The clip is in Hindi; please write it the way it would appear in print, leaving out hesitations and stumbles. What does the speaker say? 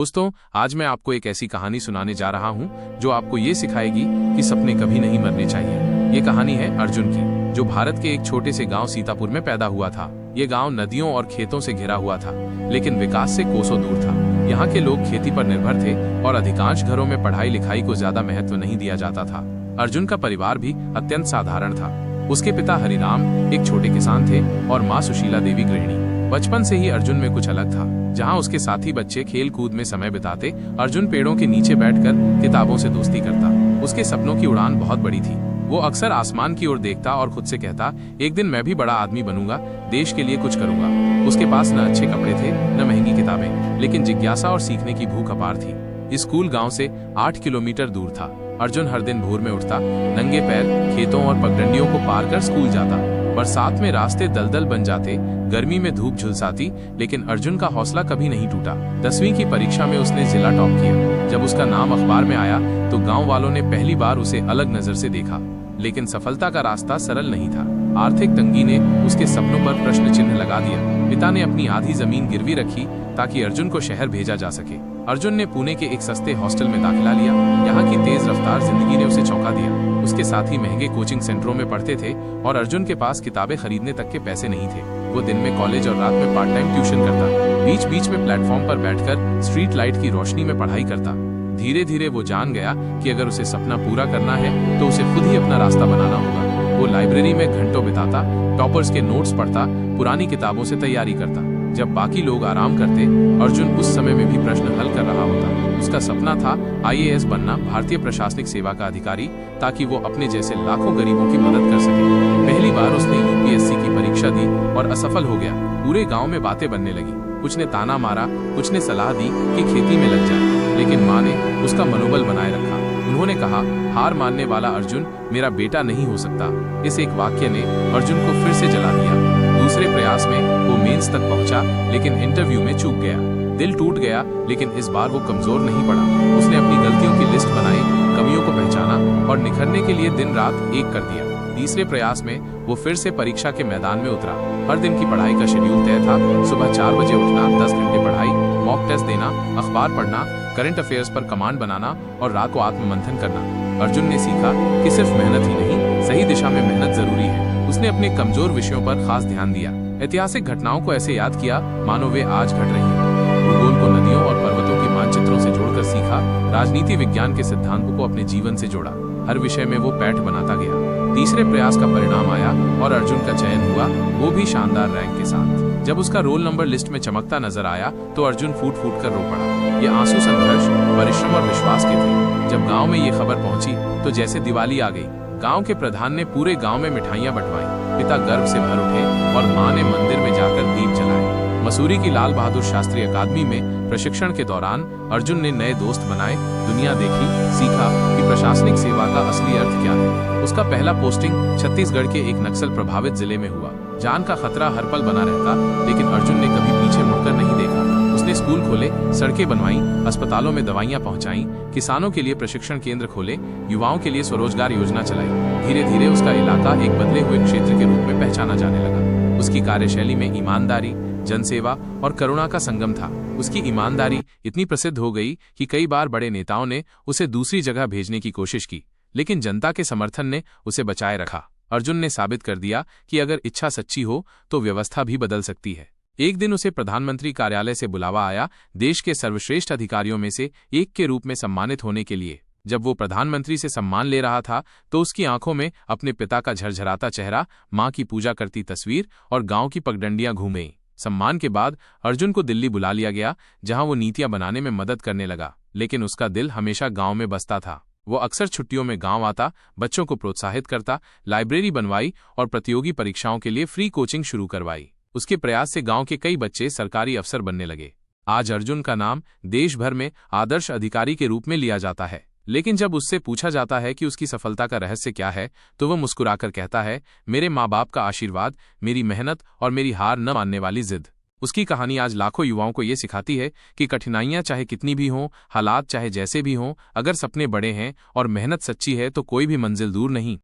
दोस्तों, आज मैं आपको एक ऐसी कहानी सुनाने जा रहा हूं जो आपको ये सिखाएगी कि सपने कभी नहीं मरने चाहिए। ये कहानी है अर्जुन की, जो भारत के एक छोटे से गांव सीतापुर में पैदा हुआ था। ये गांव नदियों और खेतों से घिरा हुआ था, लेकिन विकास से कोसों दूर था। यहाँ के लोग खेती पर निर्भर थे और अधिकांश घरों में पढ़ाई लिखाई को ज्यादा महत्व नहीं दिया जाता था। अर्जुन का परिवार भी अत्यंत साधारण था। उसके पिता हरिराम एक छोटे किसान थे और माँ सुशीला देवी गृहिणी। बचपन से ही अर्जुन में कुछ अलग था। जहाँ उसके साथी बच्चे खेल कूद में समय बिताते, अर्जुन पेड़ों के नीचे बैठकर किताबों से दोस्ती करता। उसके सपनों की उड़ान बहुत बड़ी थी। वो अक्सर आसमान की ओर देखता और खुद से कहता, एक दिन मैं भी बड़ा आदमी बनूंगा, देश के लिए कुछ करूंगा। उसके पास न अच्छे कपड़े थे, न महंगी किताबें, लेकिन जिज्ञासा और सीखने की भूख अपार थी। स्कूल गांव से 8 किलोमीटर दूर था। अर्जुन हर दिन भोर में उठता, नंगे पैर खेतों और पगडंडियों को पार कर स्कूल जाता। बरसात में रास्ते दलदल बन जाते, गर्मी में धूप झुलसाती, लेकिन अर्जुन का हौसला कभी नहीं टूटा। 10वीं की परीक्षा में उसने जिला टॉप किया। जब उसका नाम अखबार में आया तो गांव वालों ने पहली बार उसे अलग नजर से देखा। लेकिन सफलता का रास्ता सरल नहीं था। आर्थिक तंगी ने उसके सपनों पर प्रश्न चिन्ह लगा दिया। पिता ने अपनी आधी जमीन गिरवी रखी ताकि अर्जुन को शहर भेजा जा सके। अर्जुन ने पुणे के एक सस्ते हॉस्टल में दाखिला लिया। यहाँ की तेज रफ्तार जिंदगी ने उसे चौंका दिया। उसके साथी महंगे कोचिंग सेंटरों में पढ़ते थे और अर्जुन के पास किताबें खरीदने तक के पैसे नहीं थे। वो दिन में कॉलेज और रात में पार्ट टाइम ट्यूशन करता। बीच बीच में प्लेटफॉर्म पर बैठकर स्ट्रीट लाइट की रोशनी में पढ़ाई करता। धीरे धीरे वो जान गया कि अगर उसे सपना पूरा करना है तो उसे खुद ही अपना रास्ता बनाना होगा। वो लाइब्रेरी में घंटों बिताता, टॉपर्स के नोट्स पढ़ता, पुरानी किताबों से तैयारी करता। जब बाकी लोग आराम करते, अर्जुन उस समय में भी प्रश्न हल कर रहा होता। उसका सपना था IAS बनना, भारतीय प्रशासनिक सेवा का अधिकारी, ताकि वो अपने जैसे लाखों गरीबों की मदद कर सके। पहली बार उसने UPSC की परीक्षा दी और असफल हो गया। पूरे गांव में बातें बनने लगी। कुछ ने ताना मारा, कुछ ने सलाह दी कि खेती में लग जाए, लेकिन माँ ने उसका मनोबल बनाए रखा। उन्होंने कहा, हार मानने वाला अर्जुन मेरा बेटा नहीं हो सकता। इस एक वाक्य ने अर्जुन को फिर से जला दिया। दूसरे प्रयास में वो मेंस तक पहुंचा, लेकिन इंटरव्यू में चूक गया। दिल टूट गया, लेकिन इस बार वो कमजोर नहीं पड़ा। उसने अपनी गलतियों की लिस्ट बनाई, कमियों को पहचाना और निखरने के लिए दिन रात एक कर दिया। तीसरे प्रयास में वो फिर से परीक्षा के मैदान में उतरा। हर दिन की पढ़ाई का शेड्यूल तय था। सुबह 4 बजे उठना, 10 घंटे पढ़ाई, मॉक टेस्ट देना, अखबार पढ़ना, करंट अफेयर्स पर कमांड बनाना और रात को आत्ममंथन करना। अर्जुन ने सीखा कि सिर्फ मेहनत ही नहीं, सही दिशा में मेहनत जरूरी है। उसने अपने कमजोर विषयों पर खास ध्यान दिया। ऐतिहासिक घटनाओं को ऐसे याद किया मानो वे आज घट रही हैं। भूगोल को नदियों और पर्वतों की मानचित्रों से जोड़कर सीखा। राजनीति विज्ञान के सिद्धांतों को अपने जीवन से जोड़ा। हर विषय में वो पैठ बनाता गया। तीसरे प्रयास का परिणाम आया और अर्जुन का चयन हुआ, वो भी शानदार रैंक के साथ। जब उसका रोल नंबर लिस्ट में चमकता नजर आया तो अर्जुन फूट फूट कर रो पड़ा। ये आंसू संघर्ष, परिश्रम और विश्वास के थे। जब गांव में ये खबर पहुंची तो जैसे दिवाली आ गई। गांव के प्रधान ने पूरे गांव में मिठाइयां बंटवाई। पिता गर्व से भर उठे और मां ने मंदिर में जाकर दीप जलाए। मसूरी की लाल बहादुर शास्त्री अकादमी में प्रशिक्षण के दौरान अर्जुन ने नए दोस्त बनाए, दुनिया देखी, सीखा कि प्रशासनिक सेवा का असली अर्थ क्या है। उसका पहला पोस्टिंग छत्तीसगढ़ के एक नक्सल प्रभावित जिले में हुआ। जान का खतरा हर पल बना रहता, लेकिन अर्जुन ने कभी पीछे मुड़कर नहीं देखा। उसने स्कूल खोले, सड़कें बनवाई, अस्पतालों में दवाइयां पहुंचाई, किसानों के लिए प्रशिक्षण केंद्र खोले, युवाओं के लिए स्वरोजगार योजना चलाई। धीरे धीरे उसका इलाका एक बदले हुए क्षेत्र के रूप में पहचाना जाने लगा। उसकी कार्यशैली में ईमानदारी, जनसेवा और करुणा का संगम था। उसकी ईमानदारी इतनी प्रसिद्ध हो गई कि कई बार बड़े नेताओं ने उसे दूसरी जगह भेजने की कोशिश की, लेकिन जनता के समर्थन ने उसे बचाए रखा। अर्जुन ने साबित कर दिया कि अगर इच्छा सच्ची हो तो व्यवस्था भी बदल सकती है। एक दिन उसे प्रधानमंत्री कार्यालय से बुलावा आया, देश के सर्वश्रेष्ठ अधिकारियों में से एक के रूप में सम्मानित होने के लिए। जब वो प्रधानमंत्री से सम्मान ले रहा था तो उसकी आंखों में अपने पिता का झरझराता चेहरा, मां की पूजा करती तस्वीर और गांव की पगडंडियां घूम गईं। सम्मान के बाद अर्जुन को दिल्ली बुला लिया गया, जहां वो नीतियां बनाने में मदद करने लगा, लेकिन उसका दिल हमेशा गांव में बसता था। वो अक्सर छुट्टियों में गांव आता, बच्चों को प्रोत्साहित करता, लाइब्रेरी बनवाई और प्रतियोगी परीक्षाओं के लिए फ्री कोचिंग शुरू करवाई। उसके प्रयास से गांव के कई बच्चे सरकारी अफसर बनने लगे। आज अर्जुन का नाम देश भर में आदर्श अधिकारी के रूप में लिया जाता है। लेकिन जब उससे पूछा जाता है कि उसकी सफलता का रहस्य क्या है, तो वह मुस्कुराकर कहता है, मेरे माँ बाप का आशीर्वाद, मेरी मेहनत और मेरी हार न मानने वाली जिद। उसकी कहानी आज लाखों युवाओं को ये सिखाती है कि कठिनाइयां चाहे कितनी भी हों, हालात चाहे जैसे भी हों, अगर सपने बड़े हैं और मेहनत सच्ची है तो कोई भी मंजिल दूर नहीं।